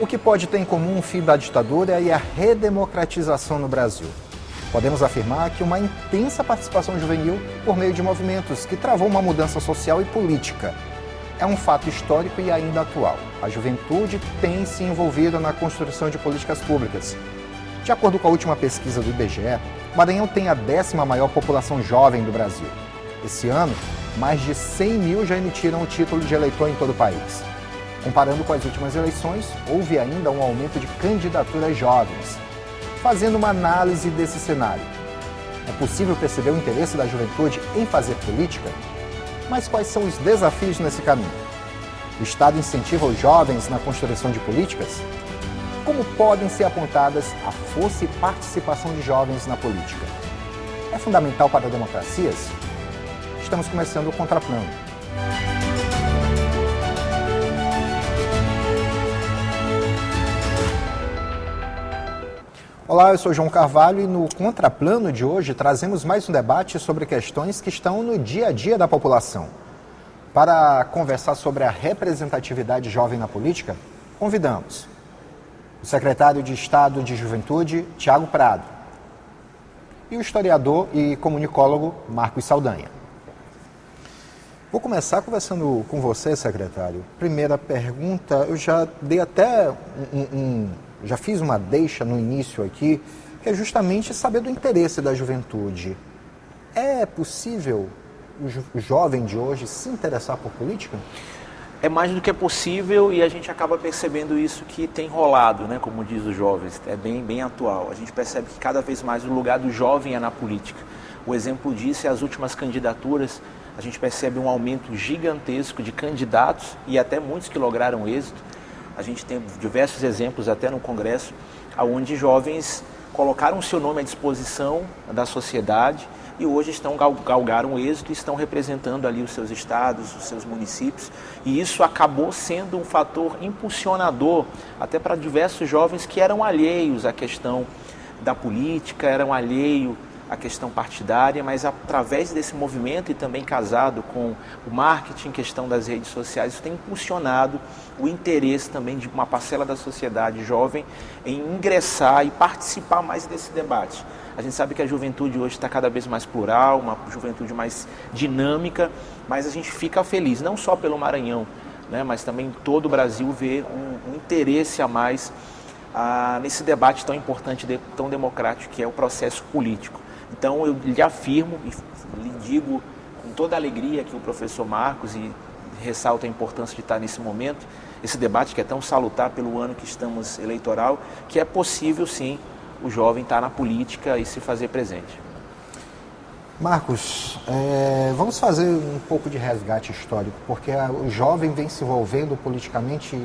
O que pode ter em comum o fim da ditadura e a redemocratização no Brasil? Podemos afirmar que uma intensa participação juvenil por meio de movimentos que travou uma mudança social e política. É um fato histórico e ainda atual. A juventude tem se envolvido na construção de políticas públicas. De acordo com a última pesquisa do IBGE, Maranhão tem a 10ª maior população jovem do Brasil. Esse ano, mais de 100 mil já emitiram o título de eleitor em todo o país. Comparando com as últimas eleições, houve ainda um aumento de candidaturas jovens. Fazendo uma análise desse cenário, é possível perceber o interesse da juventude em fazer política? Mas quais são os desafios nesse caminho? O Estado incentiva os jovens na construção de políticas? Como podem ser apontadas a força e participação de jovens na política? É fundamental para democracias? Estamos começando o Contraplano. Olá, eu sou João Carvalho e no Contraplano de hoje trazemos mais um debate sobre questões que estão no dia a dia da população. Para conversar sobre a representatividade jovem na política, convidamos o secretário de Estado de Juventude, Tiago Prado, e o historiador e comunicólogo Marcos Saldanha. Vou começar conversando com você, secretário. Primeira pergunta, eu já dei até já fiz uma deixa no início aqui, que é justamente saber do interesse da juventude. É possível o jovem de hoje se interessar por política? É mais do que é possível e a gente acaba percebendo isso que tem rolado, né, como diz os jovens, é bem atual. A gente percebe que cada vez mais o lugar do jovem é na política. O exemplo disso é as últimas candidaturas, a gente percebe um aumento gigantesco de candidatos e até muitos que lograram êxito. A gente tem diversos exemplos até no Congresso, onde jovens colocaram o seu nome à disposição da sociedade e hoje galgaram êxito e estão representando ali os seus estados, os seus municípios. E isso acabou sendo um fator impulsionador até para diversos jovens que eram alheios à questão da política, eram alheios a questão partidária, mas através desse movimento e também casado com o marketing, questão das redes sociais, isso tem impulsionado o interesse também de uma parcela da sociedade jovem em ingressar e participar mais desse debate. A gente sabe que a juventude hoje está cada vez mais plural, uma juventude mais dinâmica, mas a gente fica feliz, não só pelo Maranhão, né, mas também todo o Brasil vê um interesse a mais nesse debate tão importante, tão democrático, que é o processo político. Então eu lhe afirmo e lhe digo com toda a alegria que o professor Marcos e ressalta a importância de estar nesse momento, esse debate que é tão salutar pelo ano que estamos eleitoral, que é possível sim o jovem estar na política e se fazer presente. Marcos, vamos fazer um pouco de resgate histórico, porque o jovem vem se envolvendo politicamente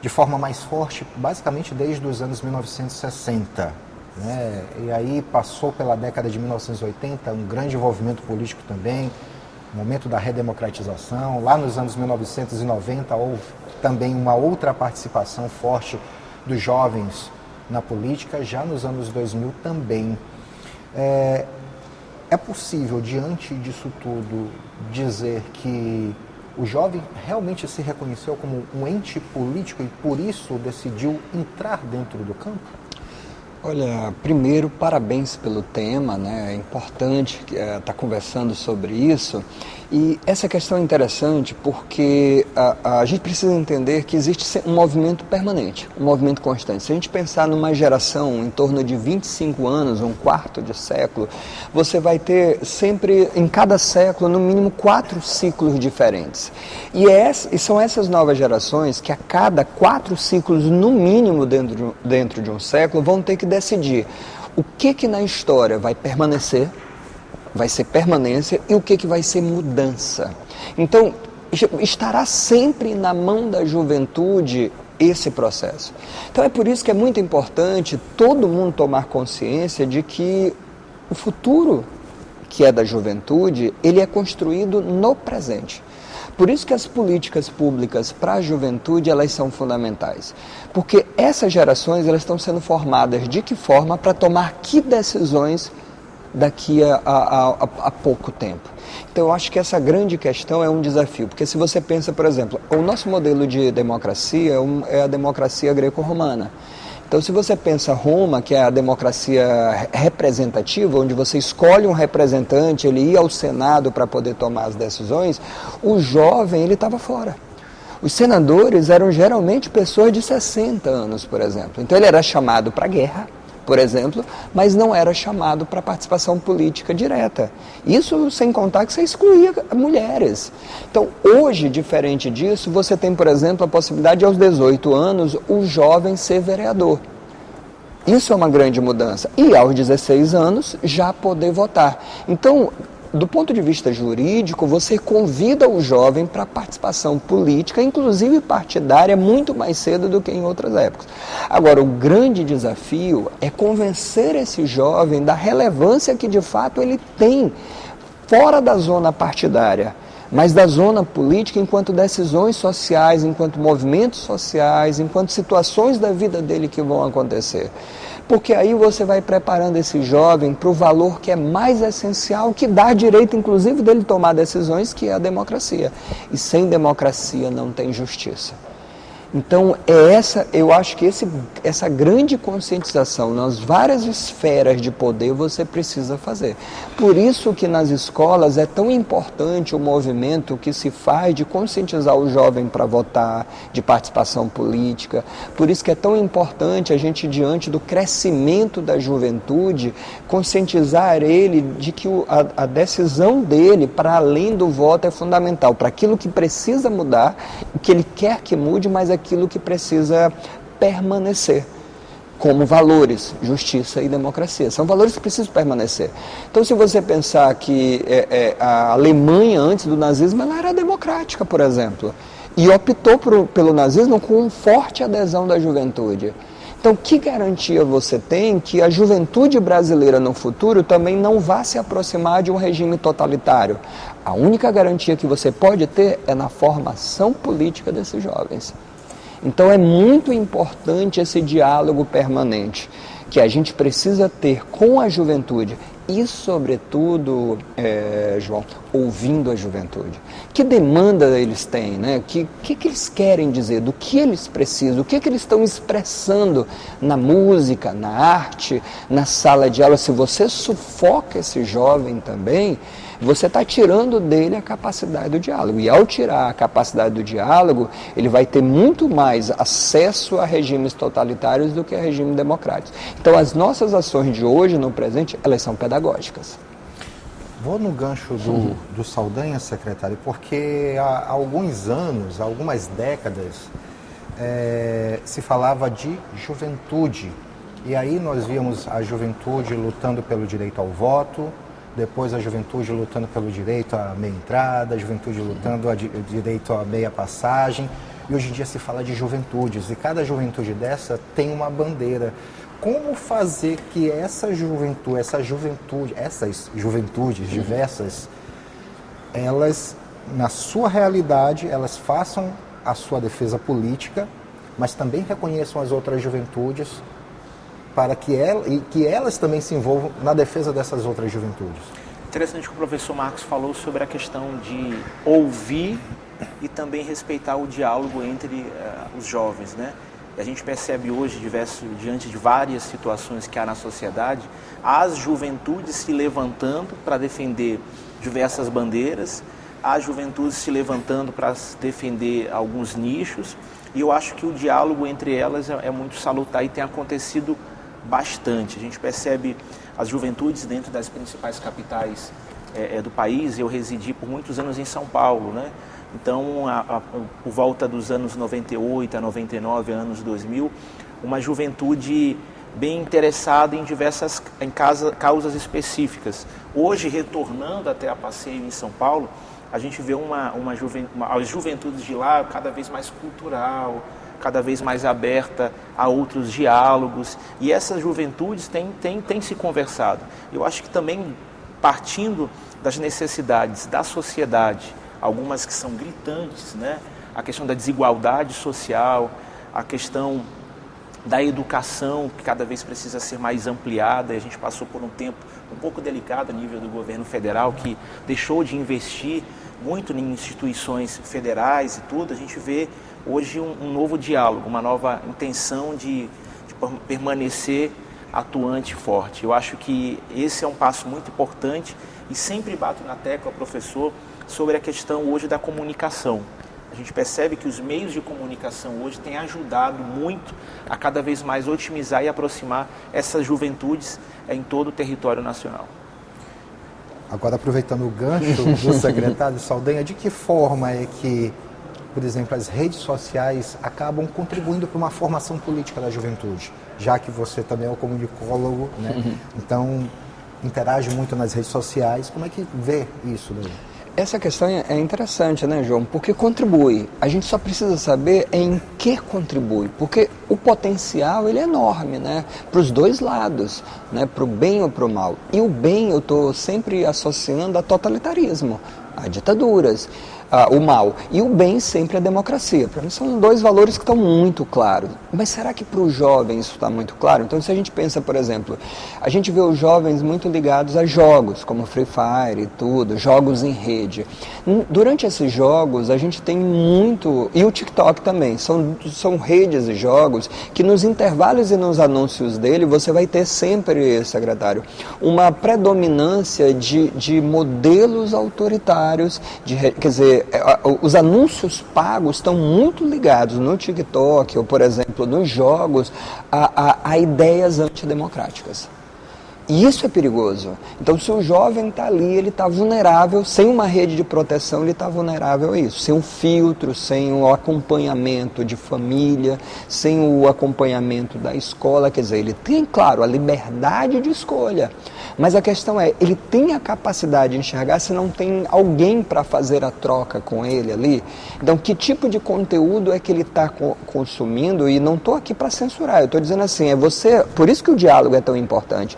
de forma mais forte, basicamente desde os anos 1960. Né? E aí passou pela década de 1980, um grande envolvimento político também, momento da redemocratização. Lá nos anos 1990 houve também uma outra participação forte dos jovens na política, já nos anos 2000 também. É possível, diante disso tudo, dizer que o jovem realmente se reconheceu como um ente político e por isso decidiu entrar dentro do campo? Olha, primeiro, parabéns pelo tema, né? É importante estar conversando sobre isso. E essa questão é interessante porque a gente precisa entender que existe um movimento permanente, um movimento constante. Se a gente pensar numa geração em torno de 25 anos, um quarto de século, você vai ter sempre, em cada século, no mínimo 4 ciclos diferentes. E são essas novas gerações que a cada 4 ciclos, no mínimo dentro de um século, vão ter que decidir o que na história vai permanecer, vai ser permanência e o que vai ser mudança. Então, estará sempre na mão da juventude esse processo. Então, é por isso que é muito importante todo mundo tomar consciência de que o futuro que é da juventude, ele é construído no presente. Por isso que as políticas públicas para a juventude, elas são fundamentais. Porque essas gerações, elas estão sendo formadas de que forma para tomar que decisões daqui a pouco tempo. Então, eu acho que essa grande questão é um desafio, porque se você pensa, por exemplo, o nosso modelo de democracia é a democracia greco-romana. Então, se você pensa Roma, que é a democracia representativa, onde você escolhe um representante, ele ia ao Senado para poder tomar as decisões, o jovem, ele estava fora. Os senadores eram geralmente pessoas de 60 anos, por exemplo. Então, ele era chamado para a guerra, por exemplo, mas não era chamado para participação política direta. Isso sem contar que você excluía mulheres. Então, hoje, diferente disso, você tem, por exemplo, a possibilidade de, aos 18 anos, o jovem ser vereador. Isso é uma grande mudança. E aos 16 anos, já poder votar. Então, do ponto de vista jurídico, você convida o jovem para participação política, inclusive partidária, muito mais cedo do que em outras épocas. Agora, o grande desafio é convencer esse jovem da relevância que, de fato, ele tem fora da zona partidária, mas da zona política enquanto decisões sociais, enquanto movimentos sociais, enquanto situações da vida dele que vão acontecer. Porque aí você vai preparando esse jovem para o valor que é mais essencial, que dá direito, inclusive, dele tomar decisões, que é a democracia. E sem democracia não tem justiça. Então, eu acho que essa grande conscientização nas várias esferas de poder você precisa fazer. Por isso que nas escolas é tão importante o movimento que se faz de conscientizar o jovem para votar, de participação política. Por isso que é tão importante a gente, diante do crescimento da juventude, conscientizar ele de que a decisão dele, para além do voto, é fundamental para aquilo que precisa mudar, o que ele quer que mude, mas aquilo que precisa permanecer, como valores, justiça e democracia. São valores que precisam permanecer. Então, se você pensar que a Alemanha, antes do nazismo, ela era democrática, por exemplo, e optou pelo nazismo com forte adesão da juventude. Então, que garantia você tem que a juventude brasileira no futuro também não vá se aproximar de um regime totalitário? A única garantia que você pode ter é na formação política desses jovens. Então, é muito importante esse diálogo permanente que a gente precisa ter com a juventude e, sobretudo, João, ouvindo a juventude. Que demanda eles têm, né? O que eles querem dizer, do que eles precisam, o que eles estão expressando na música, na arte, na sala de aula. Se você sufoca esse jovem também, você está tirando dele a capacidade do diálogo. E ao tirar a capacidade do diálogo, ele vai ter muito mais acesso a regimes totalitários do que a regimes democráticos. Então, as nossas ações de hoje, no presente, elas são pedagógicas. Vou no gancho do Saldanha, secretário, porque há alguns anos, há algumas décadas, se falava de juventude. E aí nós víamos a juventude lutando pelo direito ao voto, depois a juventude lutando pelo direito à meia entrada, a juventude lutando pelo direito à meia passagem, e hoje em dia se fala de juventudes, e cada juventude dessa tem uma bandeira. Como fazer que essas juventudes diversas, elas, na sua realidade, elas façam a sua defesa política, mas também reconheçam as outras juventudes, para que elas também se envolvam na defesa dessas outras juventudes? Interessante que o professor Marcos falou sobre a questão de ouvir e também respeitar o diálogo entre os jovens, né? E a gente percebe hoje, diante de várias situações que há na sociedade, as juventudes se levantando para defender diversas bandeiras, as juventudes se levantando para defender alguns nichos, e eu acho que o diálogo entre elas é muito salutar e tem acontecido bastante. A gente percebe as juventudes dentro das principais capitais do país. Eu residi por muitos anos em São Paulo, né? Então, por volta dos anos 98 a 99, anos 2000, uma juventude bem interessada em diversas causas específicas. Hoje, retornando até a passeio em São Paulo, a gente vê as juventudes de lá cada vez mais cultural, cada vez mais aberta a outros diálogos, e essas juventudes têm se conversado. Eu acho que também partindo das necessidades da sociedade, algumas que são gritantes, né? A questão da desigualdade social, a questão da educação, que cada vez precisa ser mais ampliada. A gente passou por um tempo um pouco delicado a nível do governo federal, que deixou de investir muito em instituições federais e tudo. A gente vê hoje um novo diálogo, uma nova intenção de permanecer atuante, forte. Eu acho que esse é um passo muito importante e sempre bato na tecla, professor, sobre a questão hoje da comunicação. A gente percebe que os meios de comunicação hoje têm ajudado muito a cada vez mais otimizar e aproximar essas juventudes em todo o território nacional. Agora, aproveitando o gancho do secretário Saldanha, de que forma é que, por exemplo, as redes sociais acabam contribuindo para uma formação política da juventude? Já que você também é um comunicólogo, né? Então interage muito nas redes sociais, como é que vê isso daí? Essa questão é interessante, né, João? Porque contribui. A gente só precisa saber em que contribui, porque o potencial ele é enorme, né? Para os dois lados, né? Para o bem ou para o mal. E o bem eu estou sempre associando a totalitarismo, a ditaduras. O mal. E o bem sempre a democracia. Para mim são dois valores que estão muito claros. Mas será que para os jovens isso está muito claro? Então se a gente pensa, por exemplo, a gente vê os jovens muito ligados a jogos, como Free Fire e tudo, jogos em rede. Durante esses jogos a gente tem muito, e o TikTok também, são redes de jogos que nos intervalos e nos anúncios dele você vai ter sempre, secretário, uma predominância de modelos autoritários, quer dizer, os anúncios pagos estão muito ligados no TikTok ou, por exemplo, nos jogos a ideias antidemocráticas. E isso é perigoso. Então, se o jovem está ali, ele está vulnerável, sem uma rede de proteção, ele está vulnerável a isso. Sem um filtro, sem o acompanhamento de família, sem o acompanhamento da escola. Quer dizer, ele tem, claro, a liberdade de escolha. Mas a questão é, ele tem a capacidade de enxergar se não tem alguém para fazer a troca com ele ali? Então, que tipo de conteúdo é que ele está consumindo? E não estou aqui para censurar, eu estou dizendo assim, por isso que o diálogo é tão importante.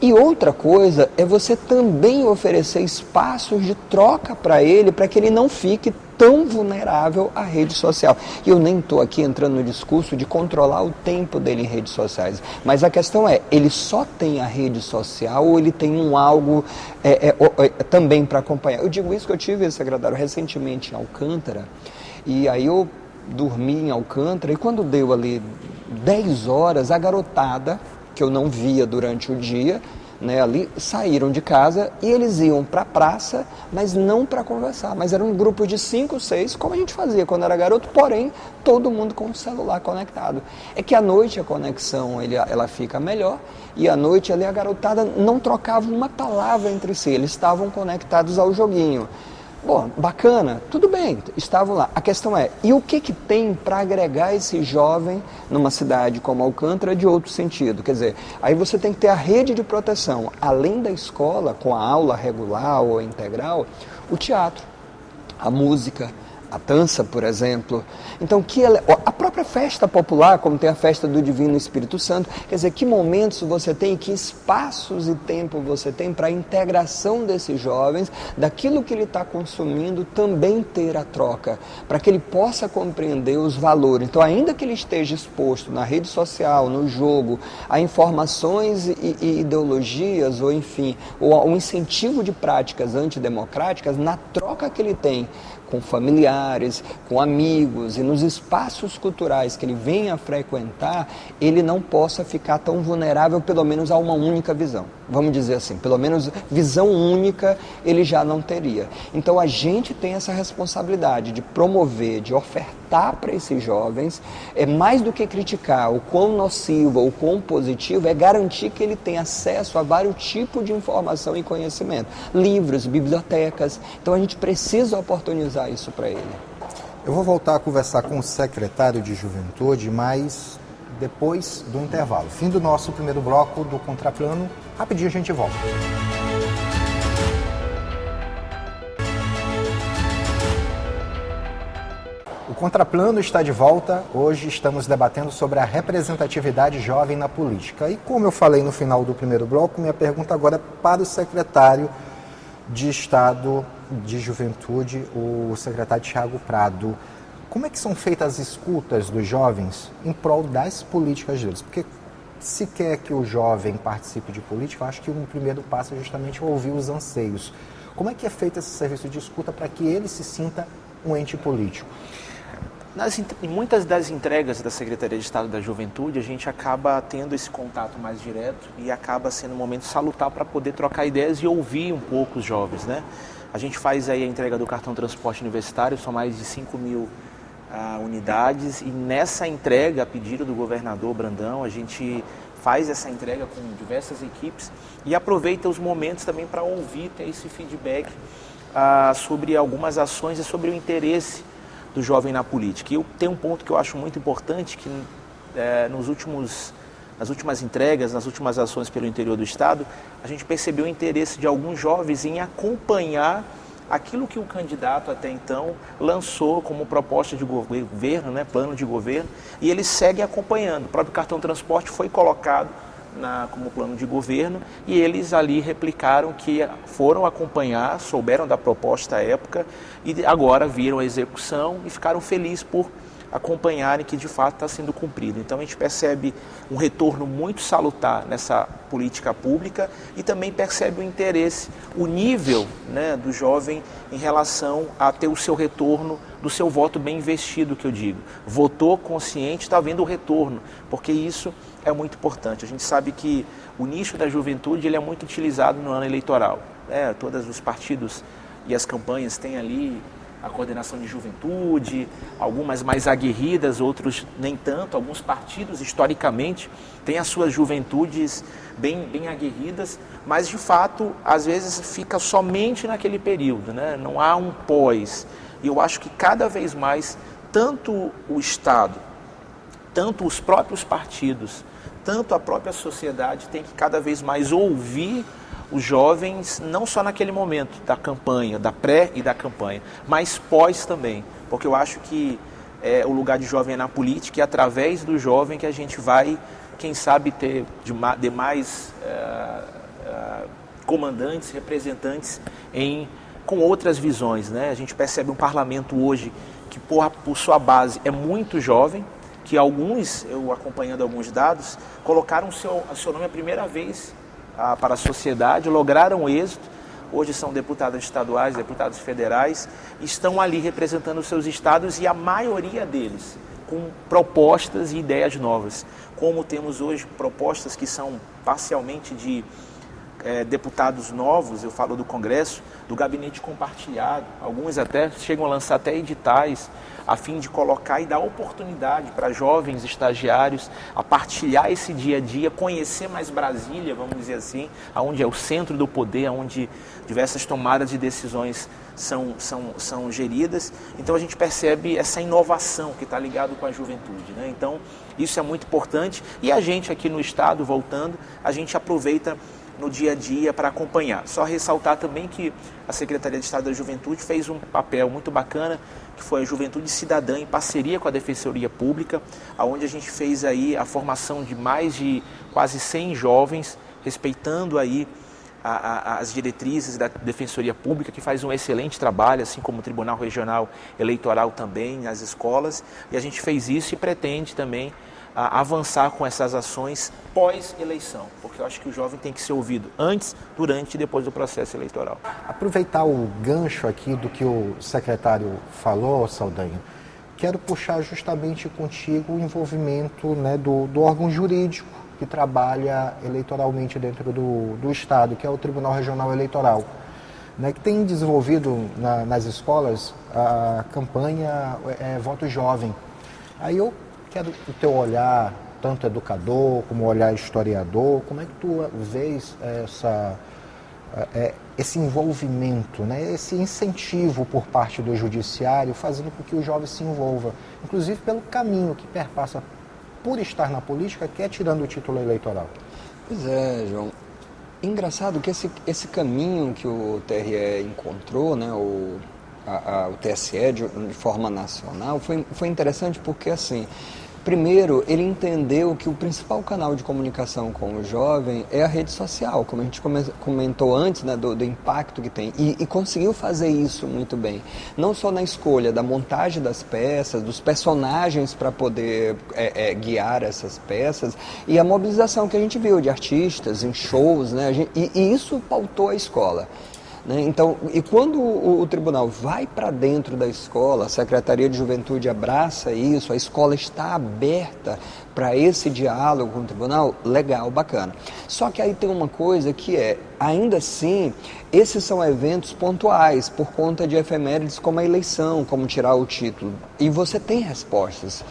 E outra coisa é você também oferecer espaços de troca para ele, para que ele não fique tão vulnerável à rede social. E eu nem estou aqui entrando no discurso de controlar o tempo dele em redes sociais, mas a questão é, ele só tem a rede social ou ele tem algo também para acompanhar? Eu digo isso que eu tive, secretário, recentemente em Alcântara, e aí eu dormi em Alcântara, e quando deu ali 10 horas, a garotada, que eu não via durante o dia, né, ali, saíram de casa e eles iam para a praça, mas não para conversar, mas era um grupo de 5, 6, como a gente fazia quando era garoto, porém, todo mundo com o celular conectado. É que à noite a conexão ela fica melhor, e à noite ali a garotada não trocava uma palavra entre si, eles estavam conectados ao joguinho. Bom, bacana, tudo bem, estavam lá. A questão é, e o que tem para agregar esse jovem numa cidade como Alcântara de outro sentido? Quer dizer, aí você tem que ter a rede de proteção, além da escola, com a aula regular ou integral, o teatro, a música, a dança, por exemplo. Então, a própria festa popular, como tem a festa do Divino Espírito Santo, quer dizer, que momentos você tem, que espaços e tempo você tem para a integração desses jovens, daquilo que ele está consumindo, também ter a troca, para que ele possa compreender os valores. Então, ainda que ele esteja exposto na rede social, no jogo, a informações e ideologias, ou enfim, ou a um incentivo de práticas antidemocráticas, na troca que ele tem com familiares, com amigos e nos espaços culturais que ele venha a frequentar, ele não possa ficar tão vulnerável, pelo menos a uma única visão. Vamos dizer assim, pelo menos visão única ele já não teria. Então a gente tem essa responsabilidade de promover, de ofertar para esses jovens, mais do que criticar o quão nocivo ou quão positivo, é garantir que ele tenha acesso a vários tipos de informação e conhecimento. Livros, bibliotecas. Então a gente precisa oportunizar isso para ele. Eu vou voltar a conversar com o secretário de Juventude, mas depois do intervalo. Fim do nosso primeiro bloco do Contraplano. Rapidinho a gente volta. O Contraplano está de volta. Hoje estamos debatendo sobre a representatividade jovem na política. E como eu falei no final do primeiro bloco, minha pergunta agora é para o secretário de Estado de Juventude, o secretário Thiago Prado. como é que são feitas as escutas dos jovens em prol das políticas deles? Porque se quer que o jovem participe de política, eu acho que o primeiro passo é justamente ouvir os anseios. Como é que é feito esse serviço de escuta para que ele se sinta um ente político? Em muitas das entregas da Secretaria de Estado da Juventude, a gente acaba tendo esse contato mais direto e acaba sendo um momento salutar para poder trocar ideias e ouvir um pouco os jovens, né? A gente faz aí a entrega do cartão transporte universitário, são mais de 5.000 unidades, e nessa entrega, a pedido do governador Brandão, a gente faz essa entrega com diversas equipes e aproveita os momentos também para ouvir, ter esse feedback sobre algumas ações e sobre o interesse do jovem na política. E eu tenho um ponto que eu acho muito importante, que nas últimas entregas, nas últimas ações pelo interior do estado, a gente percebeu o interesse de alguns jovens em acompanhar aquilo que o candidato até então lançou como proposta de governo, né, plano de governo, e eles seguem acompanhando. O próprio cartão transporte foi colocado como plano de governo e eles ali replicaram, que foram acompanhar, souberam da proposta à época e agora viram a execução e ficaram felizes por acompanharem que de fato está sendo cumprido. Então a gente percebe um retorno muito salutar nessa política pública e também percebe o interesse, o nível, né, do jovem em relação a ter o seu retorno do seu voto bem investido, que eu digo. Votou consciente, está vendo o retorno, porque isso é muito importante. A gente sabe que o nicho da juventude ele é muito utilizado no ano eleitoral. Todos os partidos e as campanhas têm ali a coordenação de juventude, algumas mais aguerridas, outros nem tanto. Alguns partidos, historicamente, têm as suas juventudes bem aguerridas, mas, de fato, às vezes fica somente naquele período, né? Não há um pós. E eu acho que cada vez mais, tanto o Estado, tanto os próprios partidos, tanto a própria sociedade tem que cada vez mais ouvir os jovens, não só naquele momento da campanha, da pré e da campanha, mas pós também, porque eu acho que o lugar de jovem é na política e através do jovem que a gente vai, quem sabe, ter demais comandantes, representantes com outras visões, né? A gente percebe um parlamento hoje que, por sua base, é muito jovem, que alguns, eu acompanhando alguns dados, colocaram o seu nome a primeira vez para a sociedade, lograram êxito, hoje são deputados estaduais, deputados federais, estão ali representando os seus estados e a maioria deles com propostas e ideias novas, como temos hoje propostas que são parcialmente de deputados novos, eu falo do Congresso, do gabinete compartilhado, alguns até chegam a lançar até editais, a fim de colocar e dar oportunidade para jovens estagiários a partilhar esse dia a dia, conhecer mais Brasília, vamos dizer assim, onde é o centro do poder, onde diversas tomadas de decisões são geridas. Então a gente percebe essa inovação que está ligado com a juventude, né? Então isso é muito importante e a gente aqui no estado, voltando, a gente aproveita no dia a dia para acompanhar. Só ressaltar também que a Secretaria de Estado da Juventude fez um papel muito bacana, que foi a Juventude Cidadã, em parceria com a Defensoria Pública, onde a gente fez aí a formação de mais de quase 100 jovens, respeitando aí as diretrizes da Defensoria Pública, que faz um excelente trabalho, assim como o Tribunal Regional Eleitoral também, nas escolas, e a gente fez isso e pretende também avançar com essas ações pós-eleição, porque eu acho que o jovem tem que ser ouvido antes, durante e depois do processo eleitoral. Aproveitar o gancho aqui do que o secretário falou, Saldanha, quero puxar justamente contigo o envolvimento, né, do órgão jurídico que trabalha eleitoralmente dentro do Estado, que é o Tribunal Regional Eleitoral, né, que tem desenvolvido nas escolas a campanha Voto Jovem. Aí eu quero o teu olhar, tanto educador como olhar historiador, como é que tu vês esse envolvimento, né, esse incentivo por parte do judiciário, fazendo com que o jovem se envolva, inclusive pelo caminho que perpassa por estar na política, que é tirando o título eleitoral? Pois é, João. Engraçado que esse caminho que o TRE encontrou, né, o TSE de forma nacional, foi interessante porque, assim, Primeiro, ele entendeu que o principal canal de comunicação com o jovem é a rede social, como a gente comentou antes, né, do impacto que tem, e conseguiu fazer isso muito bem. Não só na escolha da montagem das peças, dos personagens para poder guiar essas peças, e a mobilização que a gente viu de artistas em shows, né, e isso pautou a escola. Então, e quando o tribunal vai para dentro da escola, a Secretaria de Juventude abraça isso, a escola está aberta para esse diálogo com o tribunal, legal, bacana. Só que aí tem uma coisa que ainda assim, esses são eventos pontuais, por conta de efemérides como a eleição, como tirar o título, e você tem respostas.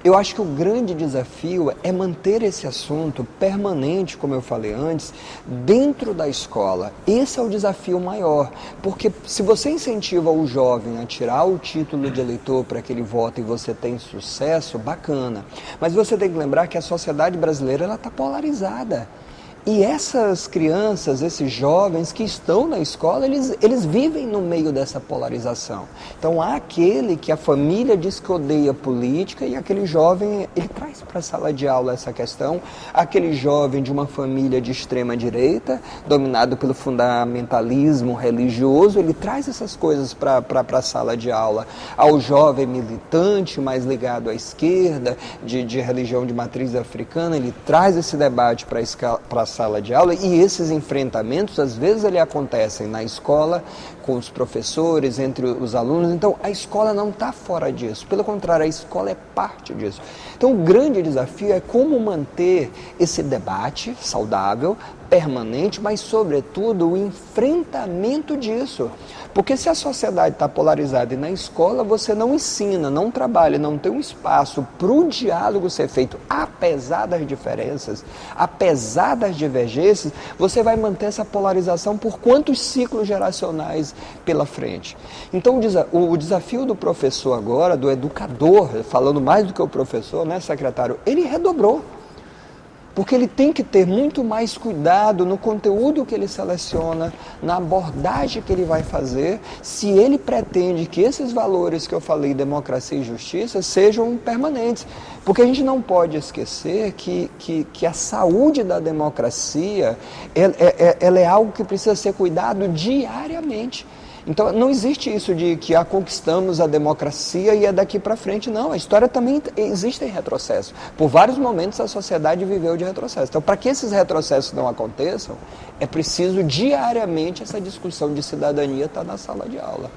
Eu acho que o grande desafio é manter esse assunto permanente, como eu falei antes, dentro da escola. Esse é o desafio maior, porque se você incentiva o jovem a tirar o título de eleitor para que ele vote e você tem sucesso, bacana. Mas você tem que lembrar que a sociedade brasileira está polarizada. E essas crianças, esses jovens que estão na escola, eles vivem no meio dessa polarização. Então há aquele que a família diz que odeia política e aquele jovem, ele traz para a sala de aula essa questão. Aquele jovem de uma família de extrema direita, dominado pelo fundamentalismo religioso, ele traz essas coisas para a sala de aula. Ao jovem militante, mais ligado à esquerda, de religião de matriz africana, ele traz esse debate para a sala de aula, e esses enfrentamentos às vezes ele acontecem na escola, com os professores, entre os alunos. Então a escola não está fora disso, pelo contrário, a escola é parte disso. Então o grande desafio é como manter esse debate saudável, permanente, mas sobretudo o enfrentamento disso. Porque se a sociedade está polarizada e na escola você não ensina, não trabalha, não tem um espaço para o diálogo ser feito, apesar das diferenças, apesar das divergências, você vai manter essa polarização por quantos ciclos geracionais pela frente. Então o desafio do professor agora, do educador, falando mais do que o professor, né, secretário, ele redobrou. Porque ele tem que ter muito mais cuidado no conteúdo que ele seleciona, na abordagem que ele vai fazer, se ele pretende que esses valores que eu falei, democracia e justiça, sejam permanentes. Porque a gente não pode esquecer que a saúde da democracia ela é algo que precisa ser cuidado diariamente. Então não existe isso de que conquistamos a democracia e é daqui para frente, não. A história também existe em retrocesso. Por vários momentos a sociedade viveu de retrocesso. Então, para que esses retrocessos não aconteçam, é preciso diariamente essa discussão de cidadania estar na sala de aula.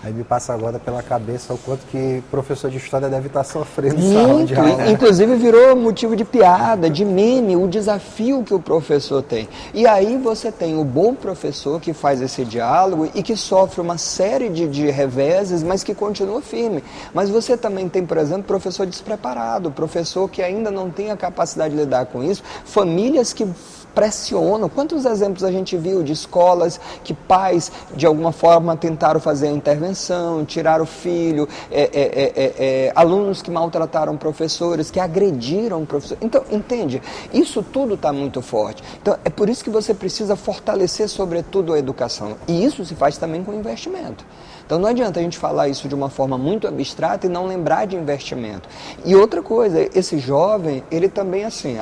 Aí me passa agora pela cabeça o quanto que professor de história deve estar sofrendo em sala de aula. Inclusive virou motivo de piada, de meme, o desafio que o professor tem. E aí você tem o bom professor que faz esse diálogo e que sofre uma série de reveses, mas que continua firme. Mas você também tem, por exemplo, professor despreparado, professor que ainda não tem a capacidade de lidar com isso, famílias que pressionam. Quantos exemplos a gente viu de escolas que pais, de alguma forma, tentaram fazer a intervenção, tirar o filho, alunos que maltrataram professores, que agrediram professores. Então, entende? Isso tudo está muito forte. Então, é por isso que você precisa fortalecer, sobretudo, a educação. E isso se faz também com investimento. Então não adianta a gente falar isso de uma forma muito abstrata e não lembrar de investimento. E outra coisa, esse jovem, ele também assim,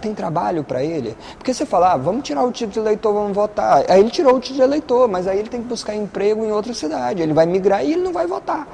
tem trabalho para ele? Porque você fala, vamos tirar o título de eleitor, vamos votar. Aí ele tirou o título de eleitor, mas aí ele tem que buscar emprego em outra cidade. Ele vai migrar e ele não vai votar.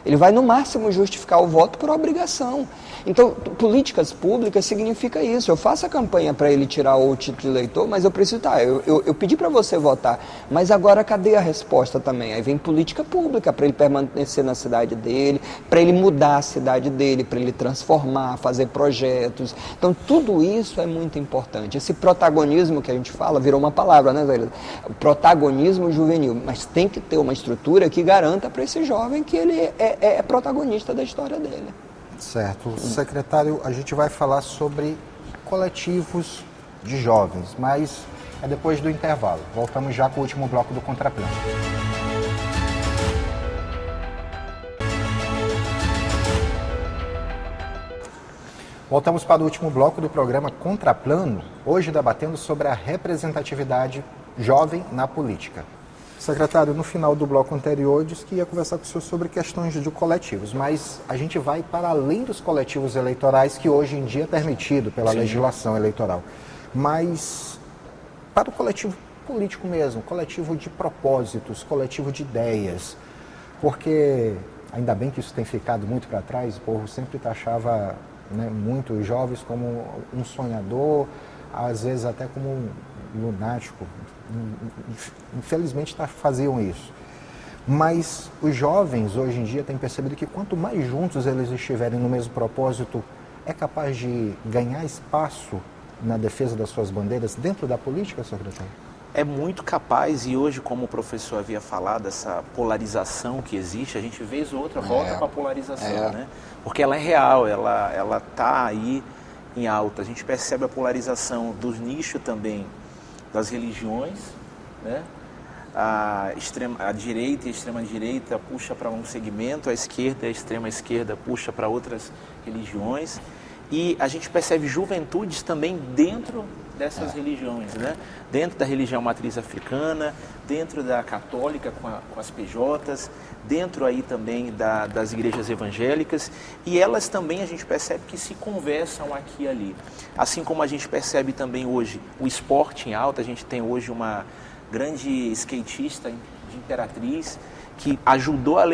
Ele vai, no máximo, justificar o voto por obrigação. Então, políticas públicas significa isso. Eu faço a campanha para ele tirar o título de eleitor, mas eu preciso, eu pedi para você votar, mas agora cadê a resposta também? Aí vem política pública para ele permanecer na cidade dele, para ele mudar a cidade dele, para ele transformar, fazer projetos. Então, tudo isso é muito importante. Esse protagonismo que a gente fala, virou uma palavra, né, Zé? Protagonismo juvenil, mas tem que ter uma estrutura que garanta para esse jovem que ele é protagonista da história dele. Certo. Secretário, a gente vai falar sobre coletivos de jovens, mas é depois do intervalo. Voltamos já com o último bloco do Contraplano. Voltamos para o último bloco do programa Contraplano, hoje debatendo sobre a representatividade jovem na política. Secretário, no final do bloco anterior, disse que ia conversar com o senhor sobre questões de coletivos, mas a gente vai para além dos coletivos eleitorais, que hoje em dia é permitido pela legislação eleitoral. Mas para o coletivo político mesmo, coletivo de propósitos, coletivo de ideias, porque ainda bem que isso tem ficado muito para trás, o povo sempre taxava, né, muito os jovens como um sonhador, às vezes até como um lunático. Infelizmente faziam isso. Mas os jovens hoje em dia têm percebido que quanto mais juntos eles estiverem no mesmo propósito, é capaz de ganhar espaço na defesa das suas bandeiras dentro da política, secretário? É muito capaz, e hoje, como o professor havia falado, essa polarização que existe, a gente vez ou outra volta para a polarização, né? Porque ela é real, ela está aí em alta. A gente percebe a polarização dos nichos também, das religiões, né? A direita e a extrema-direita puxa para um segmento, a esquerda e a extrema-esquerda puxa para outras religiões. E a gente percebe juventudes também dentro dessas religiões, né? Dentro da religião matriz africana, dentro da católica com as PJs, dentro aí também das igrejas evangélicas, e elas também a gente percebe que se conversam aqui e ali. Assim como a gente percebe também hoje o esporte em alta, a gente tem hoje uma grande skatista de Imperatriz que ajudou a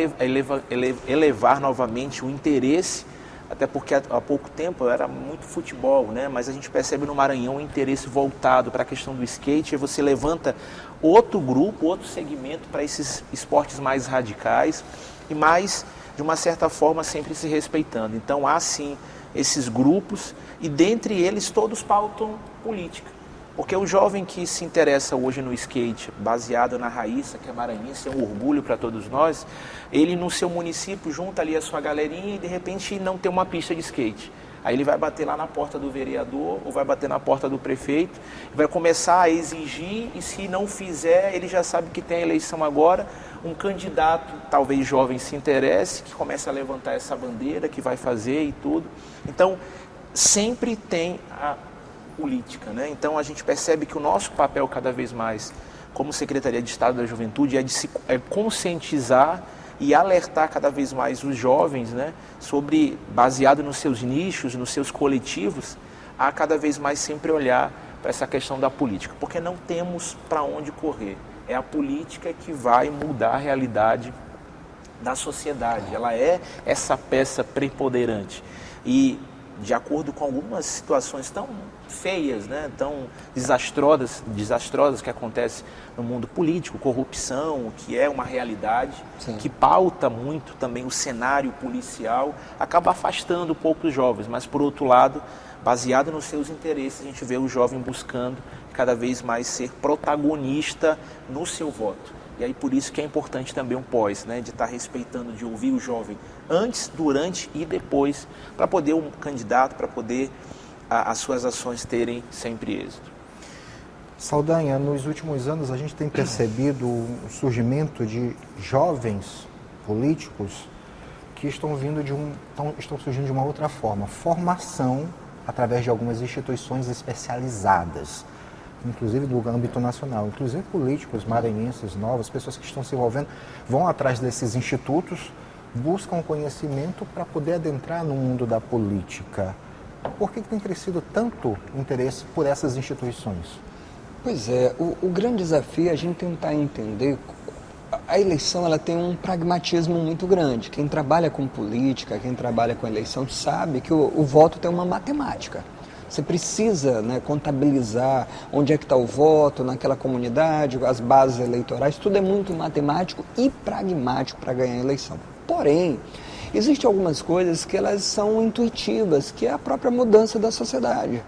elevar novamente o interesse, até porque há pouco tempo era muito futebol, né? Mas a gente percebe no Maranhão um interesse voltado para a questão do skate, e você levanta outro grupo, outro segmento para esses esportes mais radicais e mais, de uma certa forma, sempre se respeitando. Então há sim esses grupos e dentre eles todos pautam política. Porque o jovem que se interessa hoje no skate, baseado na Raíssa, que é maranhense, é um orgulho para todos nós, ele no seu município junta ali a sua galerinha e de repente não tem uma pista de skate. Aí ele vai bater lá na porta do vereador ou vai bater na porta do prefeito, vai começar a exigir, e se não fizer, ele já sabe que tem a eleição agora, um candidato, talvez jovem, se interesse, que começa a levantar essa bandeira, que vai fazer e tudo. Então, sempre tem a política, né? Então a gente percebe que o nosso papel cada vez mais como Secretaria de Estado da Juventude é conscientizar e alertar cada vez mais os jovens, né, sobre, baseado nos seus nichos, nos seus coletivos, a cada vez mais sempre olhar para essa questão da política, porque não temos para onde correr. É a política que vai mudar a realidade da sociedade, ela é essa peça preponderante. E de acordo com algumas situações tão feias, né, tão desastrosas que acontecem no mundo político, corrupção, que é uma realidade, que pauta muito também o cenário policial, acaba afastando um pouco os jovens, mas por outro lado, baseado nos seus interesses, a gente vê o jovem buscando cada vez mais ser protagonista no seu voto. E aí por isso que é importante também um pós, né, de estar respeitando, de ouvir o jovem antes, durante e depois, para poder um candidato, para poder as suas ações terem sempre êxito. Saldanha, nos últimos anos a gente tem percebido o surgimento de jovens políticos que estão surgindo de uma outra forma, formação através de algumas instituições especializadas, inclusive do âmbito nacional, inclusive políticos maranhenses novos, pessoas que estão se envolvendo, vão atrás desses institutos, buscam conhecimento para poder adentrar no mundo da política. Por que tem crescido tanto interesse por essas instituições? Pois é, o grande desafio é a gente tentar entender. A eleição ela tem um pragmatismo muito grande. Quem trabalha com política, quem trabalha com eleição, sabe que o voto tem uma matemática. Você precisa, né, contabilizar onde é que está o voto, naquela comunidade, as bases eleitorais, tudo é muito matemático e pragmático para ganhar a eleição. Porém, existem algumas coisas que elas são intuitivas, que é a própria mudança da sociedade.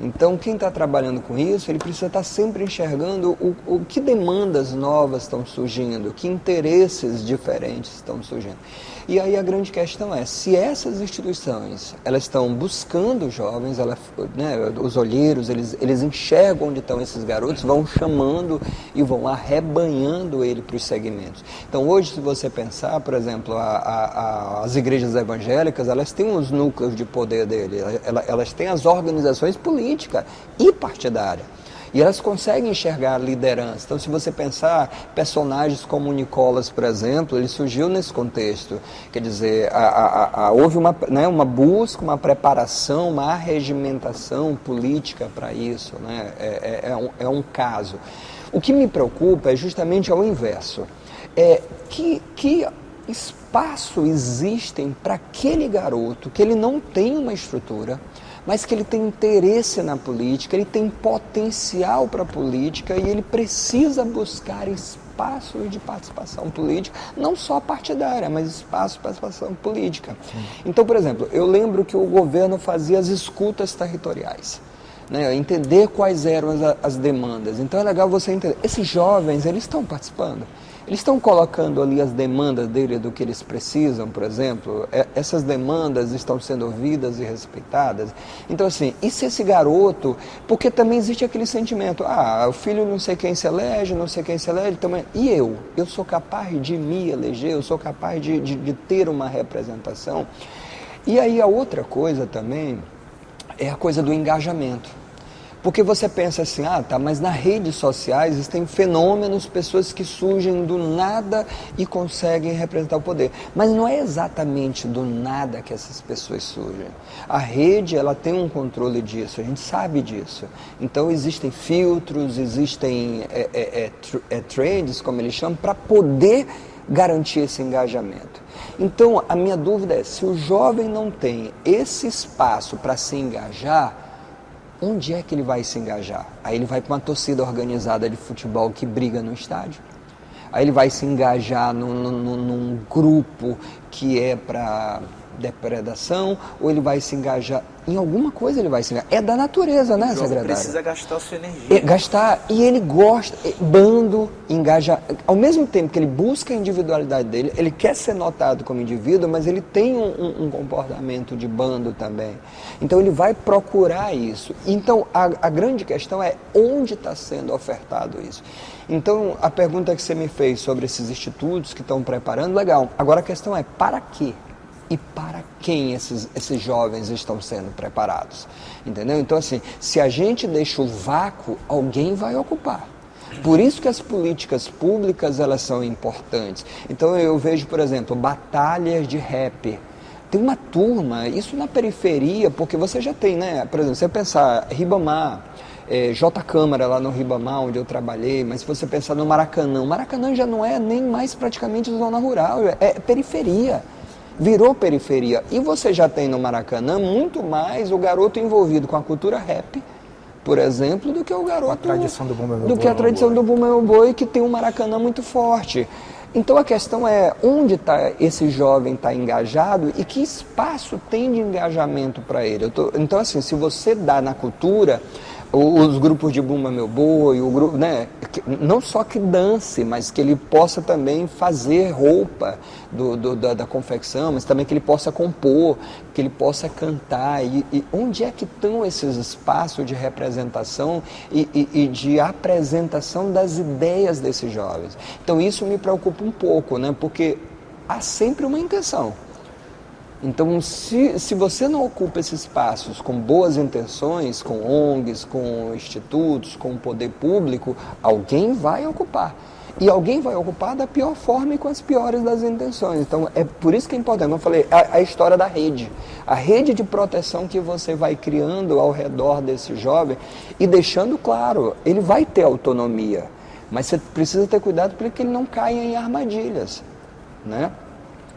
Então, quem está trabalhando com isso, ele precisa estar sempre enxergando o que demandas novas estão surgindo, que interesses diferentes estão surgindo. E aí a grande questão é, se essas instituições, elas estão buscando jovens, os olheiros, eles enxergam onde estão esses garotos, vão chamando e vão arrebanhando ele para os segmentos. Então hoje, se você pensar, por exemplo, as igrejas evangélicas, elas têm os núcleos de poder dele, elas têm as organizações políticas, política e partidária. E elas conseguem enxergar a liderança. Então, se você pensar, personagens como o Nicolas, por exemplo, ele surgiu nesse contexto. Quer dizer, houve uma busca, uma preparação, uma arregimentação política para isso. Né? É um caso. O que me preocupa é justamente ao inverso. Que espaço existem para aquele garoto que ele não tem uma estrutura, mas que ele tem interesse na política, ele tem potencial para a política e ele precisa buscar espaços de participação política, não só partidária, mas espaços de participação política. Sim. Então, por exemplo, eu lembro que o governo fazia as escutas territoriais, né, entender quais eram as demandas. Então é legal você entender, esses jovens, eles estão participando. Eles estão colocando ali as demandas dele do que eles precisam, por exemplo, essas demandas estão sendo ouvidas e respeitadas. Então assim, e se esse garoto, porque também existe aquele sentimento, o filho não sei quem se elege, também, e eu sou capaz de me eleger, eu sou capaz de ter uma representação. E aí a outra coisa também é a coisa do engajamento. Porque você pensa assim, mas nas redes sociais existem fenômenos, pessoas que surgem do nada e conseguem representar o poder. Mas não é exatamente do nada que essas pessoas surgem. A rede, ela tem um controle disso, a gente sabe disso. Então existem filtros, existem trends, como eles chamam, para poder garantir esse engajamento. Então a minha dúvida é, se o jovem não tem esse espaço para se engajar, onde é que ele vai se engajar? Aí ele vai para uma torcida organizada de futebol que briga no estádio. Aí ele vai se engajar num grupo que é para depredação, ou ele vai se engajar em alguma coisa, ele vai se engajar. É da natureza, né, secretário? Precisa gastar a sua energia. Gastar, e ele gosta, bando, engaja. Ao mesmo tempo que ele busca a individualidade dele, ele quer ser notado como indivíduo, mas ele tem um comportamento de bando também. Então ele vai procurar isso. Então a grande questão é onde está sendo ofertado isso. Então a pergunta que você me fez sobre esses institutos que estão preparando, legal. Agora a questão é para quê? E para quem esses jovens estão sendo preparados, entendeu? Então assim, se a gente deixa o vácuo, alguém vai ocupar. Por isso que as políticas públicas, elas são importantes. Então eu vejo, por exemplo, batalhas de rap. Tem uma turma, isso na periferia, porque você já tem, né? Por exemplo, você pensar Ribamar, J Câmara lá no Ribamar, onde eu trabalhei, mas se você pensar no Maracanã, o Maracanã já não é nem mais praticamente zona rural, é periferia. Virou periferia. E você já tem no Maracanã muito mais o garoto envolvido com a cultura rap, por exemplo, do que o garoto... A tradição do Bumba Meu Boi. Do que a tradição do Bumba Meu Boi, que tem um Maracanã muito forte. Então a questão é onde esse jovem está engajado e que espaço tem de engajamento para ele. Então assim, se você dá na cultura... Os grupos de Bumba Meu Boi, o grupo, né, não só que dance, mas que ele possa também fazer roupa da confecção, mas também que ele possa compor, que ele possa cantar. E onde é que estão esses espaços de representação e de apresentação das ideias desses jovens? Então isso me preocupa um pouco, né, porque há sempre uma intenção. Então, se você não ocupa esses espaços com boas intenções, com ONGs, com institutos, com o poder público, alguém vai ocupar. E alguém vai ocupar da pior forma e com as piores das intenções. Então, é por isso que é importante. Como eu falei, a história da rede. A rede de proteção que você vai criando ao redor desse jovem e deixando claro, ele vai ter autonomia, mas você precisa ter cuidado para que ele não caia em armadilhas, né?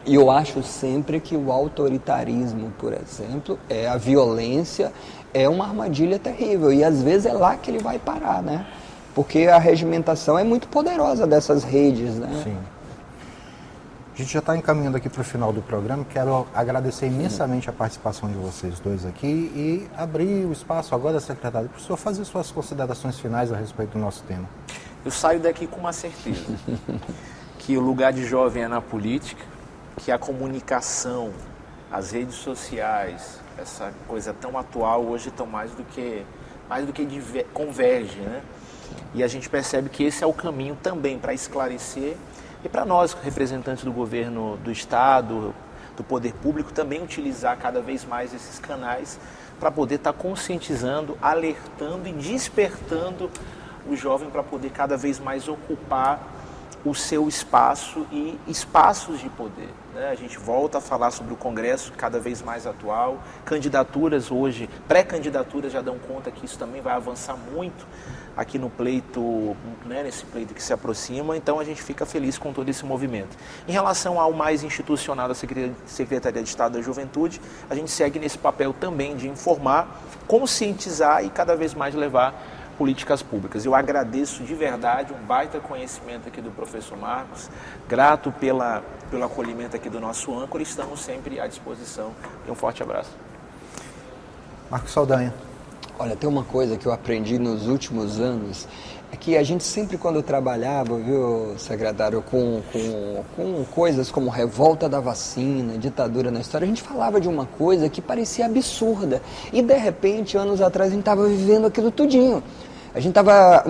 E eu acho sempre que o autoritarismo, por exemplo, a violência, é uma armadilha terrível. E às vezes é lá que ele vai parar, né? Porque a regimentação é muito poderosa dessas redes, né? Sim. A gente já está encaminhando aqui para o final do programa. Quero agradecer imensamente a participação de vocês dois aqui e abrir o espaço agora, secretário, para o senhor fazer suas considerações finais a respeito do nosso tema. Eu saio daqui com uma certeza, que o lugar de jovem é na política, que a comunicação, as redes sociais, essa coisa tão atual hoje estão mais do que converge, né? E a gente percebe que esse é o caminho também para esclarecer e para nós, representantes do governo do Estado, do poder público, também utilizar cada vez mais esses canais para poder estar conscientizando, alertando e despertando o jovem para poder cada vez mais ocupar o seu espaço e espaços de poder, né? A gente volta a falar sobre o Congresso cada vez mais atual, candidaturas hoje, pré-candidaturas já dão conta que isso também vai avançar muito aqui no pleito, né, nesse pleito que se aproxima, então a gente fica feliz com todo esse movimento. Em relação ao mais institucional da Secretaria de Estado da Juventude, a gente segue nesse papel também de informar, conscientizar e cada vez mais levar políticas públicas. Eu agradeço de verdade, um baita conhecimento aqui do professor Marcos, grato pelo acolhimento aqui do nosso âncora, estamos sempre à disposição. E um forte abraço. Marcos Saldanha. Olha, tem uma coisa que eu aprendi nos últimos anos, é que a gente sempre quando trabalhava, viu, secretário, com coisas como revolta da vacina, ditadura na história, a gente falava de uma coisa que parecia absurda. E de repente, anos atrás, a gente estava vivendo aquilo tudinho. A gente estava,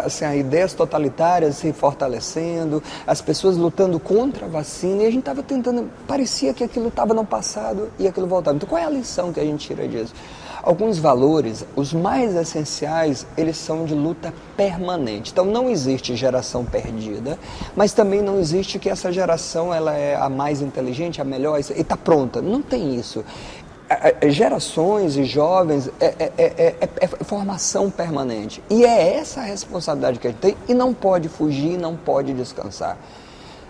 assim, ideias totalitárias se fortalecendo, as pessoas lutando contra a vacina, e a gente estava tentando, parecia que aquilo estava no passado e aquilo voltava. Então qual é a lição que a gente tira disso? Alguns valores, os mais essenciais, eles são de luta permanente. Então não existe geração perdida, mas também não existe que essa geração ela é a mais inteligente, a melhor, e está pronta. Não tem isso. Gerações e jovens é formação permanente. E é essa a responsabilidade que a gente tem e não pode fugir, não pode descansar.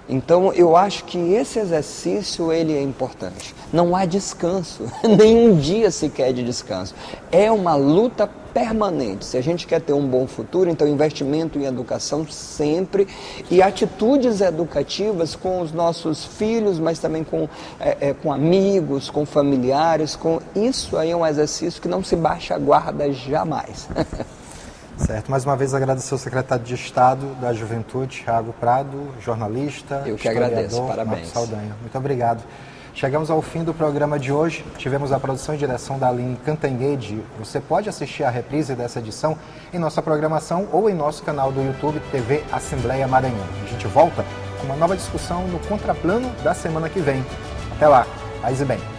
Então eu acho que esse exercício ele é importante. Não há descanso, nenhum dia sequer de descanso. É uma luta permanente. Se a gente quer ter um bom futuro, então investimento em educação sempre e atitudes educativas com os nossos filhos, mas também com amigos, com familiares. Isso aí é um exercício que não se baixa a guarda jamais. Certo, mais uma vez agradecer ao secretário de Estado da Juventude, Thiago Prado, jornalista, eu que agradeço, parabéns. Marcos Saldanha. Muito obrigado. Chegamos ao fim do programa de hoje. Tivemos a produção e direção da Aline Cantanhede. Você pode assistir a reprise dessa edição em nossa programação ou em nosso canal do YouTube TV Assembleia Maranhão. A gente volta com uma nova discussão no Contraplano da semana que vem. Até lá, paz e bem.